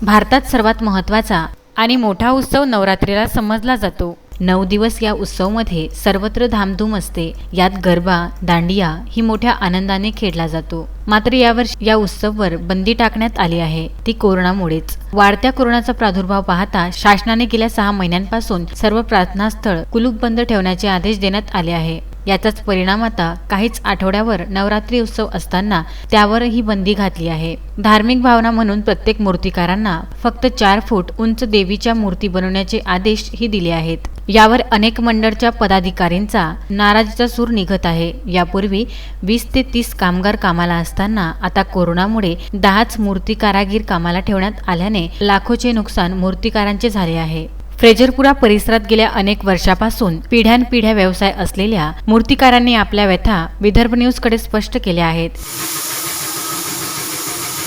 भारतात सर्वात महत्त्वाचा आणि मोठा उत्सव नवरात्रीला समजला जातो। 9 दिवस या उत्सवमध्ये सर्वत्र धामधूम असते। यात गरबा, दांडिया ही मोठ्या आनंदाने खेळला जातो। मात्र यावर्षी या उत्सवावर बंदी टाकण्यात आली आहे, ती कोरोनामुळेच। वाढत्या कोरोनाचा प्रादुर्भाव पाहता शासनाने गेल्या 6 महिन्यांपासून सर्व प्रार्थनास्थळ कुलूपबंद ठेवण्याचे आदेश देण्यात आले आहे। याचाच परिणाम आता काहीच आठवड्यावर नवरात्री उत्सव असताना त्यावरही बंदी घातली आहे। धार्मिक भावना म्हणून प्रत्येक मूर्तिकारांना फक्त 4 फूट उंच देवीच्या मूर्ती बनवण्याचे आदेश ही दिले आहेत। यावर अनेक मंडळच्या पदाधिकाऱ्यांचा नाराजीचा सूर निघत आहे। यापूर्वी 20 ते 30 कामगार कामाला असताना आता कोरोनामुळे 10च मूर्ती कारागीर कामाला ठेवण्यात आल्याने लाखोचे नुकसान मूर्तिकारांचे झाले आहे। फ्रेजरपुरा परिसरात गेल्या अनेक वर्षापासून पिढ्यानपिढ्या व्यवसाय असलेल्या मूर्तिकारांनी आपल्या व्यथा विदर्भ न्यूजकडे स्पष्ट केल्या आहेत।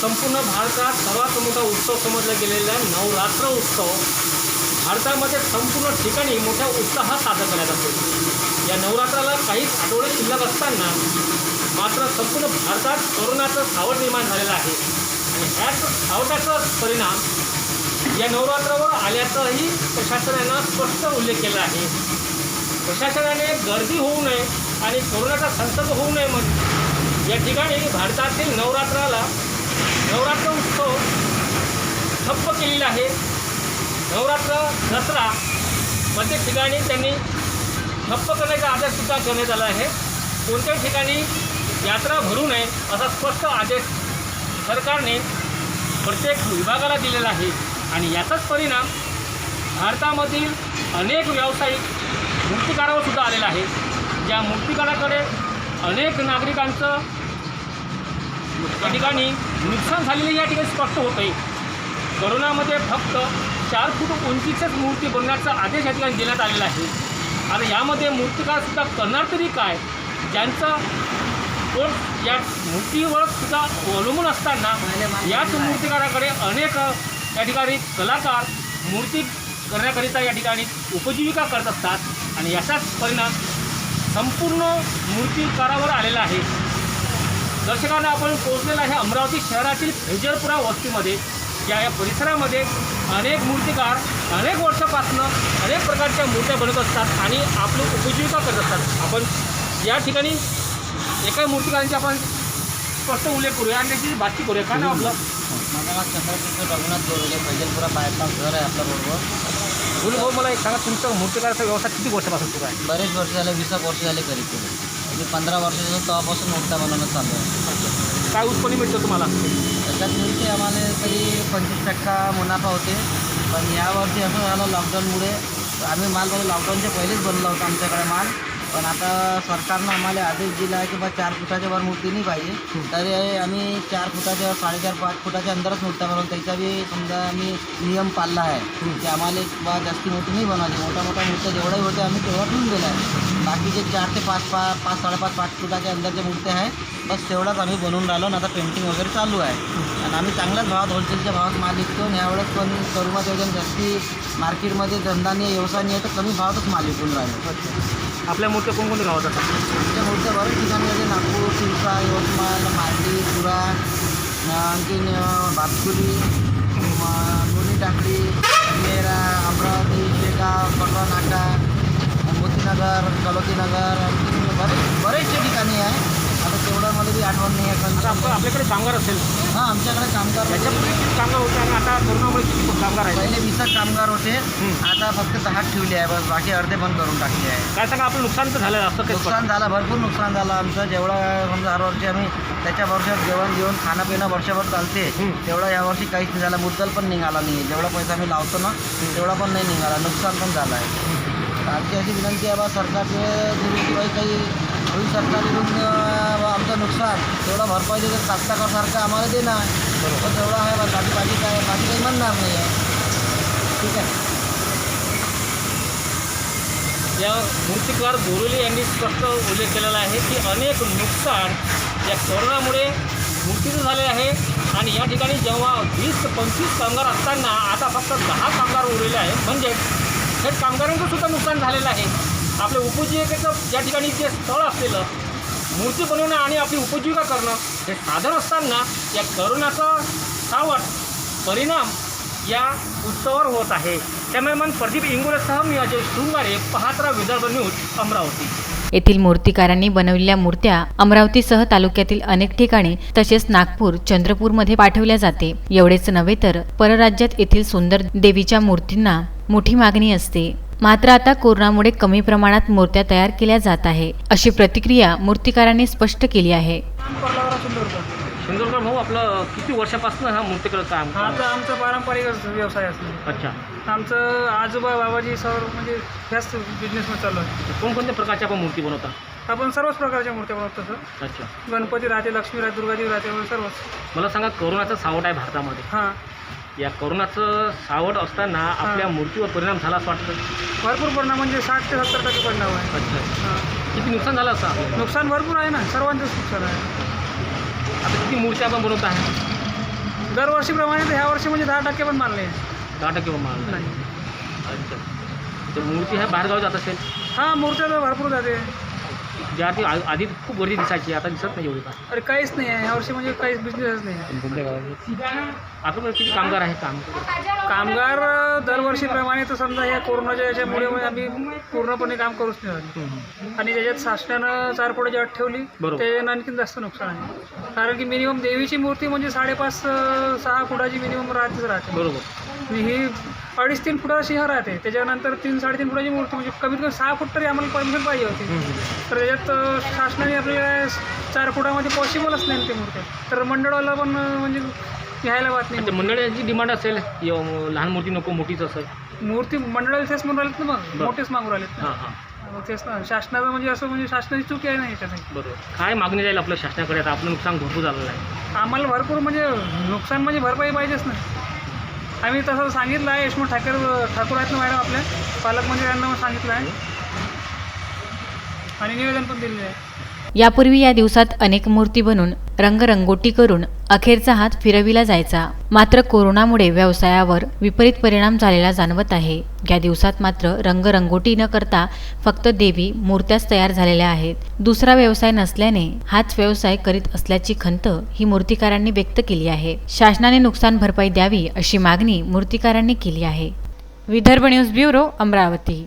संपूर्ण भारतात सर्वात मोठा उत्सव समजला गेलेला नवरात्र उत्सव भारतामध्ये संपूर्ण ठिकाणी मोठ्या उत्साहात साजरा केला जातो। या नवरात्राला काही आठवडे शिल्लक असताना मात्र संपूर्ण भारतात कोरोनाचं सावट निर्माण झालेलं आहे आणि ह्याच सावटाचा परिणाम या नवरात्रावर आल्याचाही प्रशासनानं स्पष्ट उल्लेख केला आहे। प्रशासनाने गर्दी होऊ नये आणि कोरोनाचा संसर्ग होऊ नये म्हणून या ठिकाणी भारतातील नवरात्र उत्सव ठप्प केलेला आहे। नवरात्र दसरा प्रत्येक ठिकाणी त्यांनी ठप्प करण्याचा आदेशसुद्धा करण्यात आला आहे। कोणत्याही ठिकाणी यात्रा भरू नये असा स्पष्ट आदेश सरकारने प्रत्येक विभागाला दिलेला आहे आणि याचाच परिणाम भारतामधील अनेक व्यावसायिक मूर्तिकारावर सुद्धा आलेला आहे। ज्या मूर्तिकाराकडे अनेक नागरिकांचं या ठिकाणी नुकसान झालेले या ठिकाणी स्पष्ट होत आहे। कोरोनामध्ये फक्त 4 फूट उंचीचीच मूर्ती बनवण्याचा आदेश या ठिकाणी देण्यात आलेला आहे आणि यामध्ये मूर्तिकारसुद्धा करणार तरी काय, ज्यांचं पोट या मूर्तीवर सुद्धा अवलंबून असताना याच मूर्तिकाराकडे अनेक या ठिकाणी कलाकार मूर्ती करण्याकरिता या ठिकाणी उपजीविका करत असतात आणि याचाच परिणाम संपूर्ण मूर्तिकारावर आलेला आहे। दर्शकांना आपण पोहोचलेला आहे अमरावती शहरातील फ्रेजरपुरा वस्तीमध्ये। या परिसरामध्ये अनेक मूर्तिकार अनेक वर्षापासून अनेक प्रकारच्या मूर्त्या बनवत असतात आणि आपली उपजीविका करत असतात। आपण या ठिकाणी एका मूर्तिकारांची आपण स्पष्ट उल्लेख करूया आणि त्याची बातचीत करूया। काय नाव आपलं? माझं नाव चंद्रशेखर रघुनाथ गोरले, फ्रेजरपुरा बायपास घर आहे आपल्या रोडवर। बोलू भाऊ, मला एक सांगा, तुमचं मूर्तिकाराचा व्यवसाय किती वर्षापासून सुरू आहे? बरेच वर्ष झाले, 20 वर्ष झाले करीब केले। मी 15 वर्षाचा तेव्हापासून मूर्त्या बनवणं चालू आहे। काय उत्पन्न मिळतं तुम्हाला? त्याच्यात मिळते आम्हाला तरी 25% मुनाफा होते, पण यावर्षी असं झालं लॉकडाऊनमुळे आम्ही माल लॉकडाऊनच्या पहिलेच बनला होता आमच्याकडे माल, पण आता सरकारनं आम्हाला आदेश दिला आहे की बा 4 फुटाच्या वर मूर्ती नाही पाहिजे, तरी आम्ही 4 फुटाच्या 4.5-5 फुटाच्या अंदरच मूर्त्या बनवून त्याचा बी समजा आम्ही नियम पाळला आहे की आम्हाला बा जास्ती मोठी नाही बनवायची। मोठ्या मूर्त्या जेवढाही होते आम्ही तेवढा ठेवून दिला आहे। बाकीचे 4 ते 5.5 फुटाच्या अंदरच्या मूर्त्या आहे, बस तेवढाच आम्ही बनवून राहिलो आणि आता पेंटिंग वगैरे चालू आहे आणि आम्ही चांगल्याच भावात होलसेलच्या भावात माल विकतो आणि यावेळेस पण करोनाच्या वजन जास्ती मार्केटमध्ये धंदा नाही, व्यवसाय नाही आहे, तर कमी भावातच माल विकून राहिलो। आपल्या मूर्त्या कोणकोणत्या गावात असतात? आमच्या मूर्त्या बऱ्याच ठिकाणी म्हणजे नागपूर, तिवसा, यवतमाळ, मार्डी, पुरा, आणखीन भातकुली, लोणी टाकळी, मेरा, अमरावती, शेगाव, कटरा नाका, मोतीनगर, कलोतीनगर, आणखीन बरेचसे ठिकाणी आहे। आता तेवढं मला बी आठवण नाही आहे। आता आपल्याकडे कामगार असेल? हां, आमच्याकडे कामगार त्याच्यापूर्वी किती कामगार होते आणि आता कोरोनामुळे किती कामगार आहेत? पहिले 20 कामगार होते, आता फक्त 10 ठेवले आहे, बस बाकी अर्धे बंद करून टाकले आहे। काय सांगा, आपलं नुकसान तर झालं असं काही? नुकसान झालं, भरपूर नुकसान झालं आमचं। जेवढं समजा हर वर्षी आम्ही त्याच्या वर्षात जेवण खाणं पिणं वर्षभर चालते, तेवढं यावर्षी काहीच नाही झालं। मुद्दल पण निघाला नाही, जेवढा पैसा आम्ही लावतो ना तेवढा पण नाही निघाला, नुकसान पण झालं आहे। आमची अशी विनंती आहे बा सरकारचे किंवा काही होईल सरकारकडून आमचं नुकसान तेवढा भरपाई देते, कास्तकारसारखं आम्हाला देणार पण तेवढं आहे बा, बाकी काही म्हणणार नाही आहे। ठीक आहे। या मूर्तिकार बोरुले यांनी स्पष्ट उल्लेख केलेला आहे की अनेक नुकसान या कोरोनामुळे मूर्तीचं झाले आहे आणि या ठिकाणी जेव्हा 20 ते 25 कामगार असताना आता फक्त 10 कामगार उरलेले आहेत, म्हणजे थेट कामगारांचं सुद्धा नुकसान झालेलं आहे। आपल्या उपजीविकेचं या ठिकाणी जे स्थळ असलेलं मूर्ती बनवणं आणि आपली उपजीविका करणं हे साधन असताना या कोरोनाचा सावट परिणाम या उत्सवावर होत आहे. कॅमेरामन प्रदीप इंगोलेसह मी अजय शृंगारे, पाहत रहा विदर्भ न्यूज, अमरावती. येथील मूर्तिकारांनी बनवलेल्या मूर्त्या अमरावतीसह तालुक्यातील अनेक ठिकाणी तसेच नागपूर, चंद्रपूरमध्ये पाठवल्या जाते. एवढेच नव्हे तर परराज्यात येथील सुंदर देवीच्या मूर्तींना मोठी मागणी असते. मात्र आता कोरोनामुळे कमी प्रमाणात मूर्त्या तयार केल्या जात आहे, अशी प्रतिक्रिया मूर्तिकारांनी स्पष्ट केली आहे. सुंदरकर भाऊ, आपलं किती वर्षापासून हा मूर्तिकला काम? हा तर आमचा पारंपरिक व्यवसाय असतो. अच्छा. आमचं आजोबा बाबाजी सर्व म्हणजे ह्याच बिझनेसमध्ये चालू आहे. कोणकोणत्या प्रकारच्या आपण मूर्ती बनवता? आपण सर्वच प्रकारच्या मूर्त्या बनवतो सर. अच्छा. गणपती राहते, लक्ष्मी राहते, दुर्गादेवी राहते वगैरे सर्वच. मला सांगा, कोरोनाचं सावट आहे भारतामध्ये. हां, या कोरोनाचं सावट असताना आपल्या मूर्तीवर परिणाम झाला असं वाटतं? भरपूर परिणाम म्हणजे 60 ते 70% परिणाम आहे. अच्छा. हां, किती नुकसान झालं असं आपल्याला? नुकसान भरपूर आहे ना, सर्वांचंच नुकसान आहे. आता किती मूर्ती आपण बनवत आहे? दरवर्षीप्रमाणे तर ह्या वर्षी म्हणजे 10% पण मानले 10% माल नाही. अच्छा. तर मूर्ती ह्या बाहेरगावी जात असेल? हां, मूर्त्या तर भरपूर जाते. ज्या ती आधी खूप गर्दी दिसायची, आता दिसत नाही एवढी का? अरे काहीच नाही आहे ह्या वर्षी, म्हणजे काहीच बिझनेसच नाही आहे. आपल्याकडे किती कामगार आहे काम? कामगार दरवर्षीप्रमाणे तर समजा या कोरोनाच्या याच्यामुळे आम्ही पूर्णपणे काम करूच नाही राहिलो. आणि त्याच्यात शासनानं 4 फुटाची अट ठेवली, बरोबर. त्याच्यानं आणखीन जास्त नुकसान आहे. कारण की मिनिमम देवीची मूर्ती म्हणजे 5.5-6 फुटाची मिनिमम राहतेच राहते. बरोबर. आणि ही 2.5-3 फुटाचा सिंह राहते. त्याच्यानंतर 3-3.5 फुटाची मूर्ती म्हणजे कमीत कमी 6 फूट तरी आम्हाला परमिशन पाहिजे होती. तर त्याच्यात शासनाने आपल्याला 4 फुटामध्ये पॉसिबलच नाही ते मूर्ती. तर मंडळाला पण म्हणजे घ्यायला बात नाही. मंडळाची डिमांड असेल, लहान मूर्ती नको, मोठीच असेल. मूर्ती मंडळाला तेच म्हणून राहिलेत ना, मग मोठेच मागून राहिलेत ना. हां हां, मग तेच ना, शासनाचं म्हणजे असं म्हणजे शासनाची चूक आहे ना याच्यासाठी. बरोबर. काय मागणी जाईल आपल्या शासनाकडे? आता आपलं नुकसान भरपूर झालेलं आहे. आम्हाला भरपूर म्हणजे नुकसान म्हणजे भरपाई पाहिजेच ना. आम्ही तसं सांगितलं आहे, यशवंत ठाकूर आहेत ना मॅडम आपल्या पालकमंत्री यांना सांगितलं आहे आणि निवेदन पण दिलेलं आहे. यापूर्वी या दिवसात अनेक मूर्ती बनवून रंगरंगोटी करून अखेरचा हात फिरविला जायचा. मात्र कोरोनामुळे व्यवसायावर विपरीत परिणाम झालेला जाणवत आहे. या दिवसात मात्र रंगरंगोटी न करता फक्त देवी मूर्त्याच तयार झालेल्या आहेत. दुसरा व्यवसाय नसल्याने हाच व्यवसाय करीत असल्याची खंत ही मूर्तिकारांनी व्यक्त केली आहे. शासनाने नुकसान भरपाई द्यावी अशी मागणी मूर्तिकारांनी केली आहे. Vidarbha news bureau, Amravati.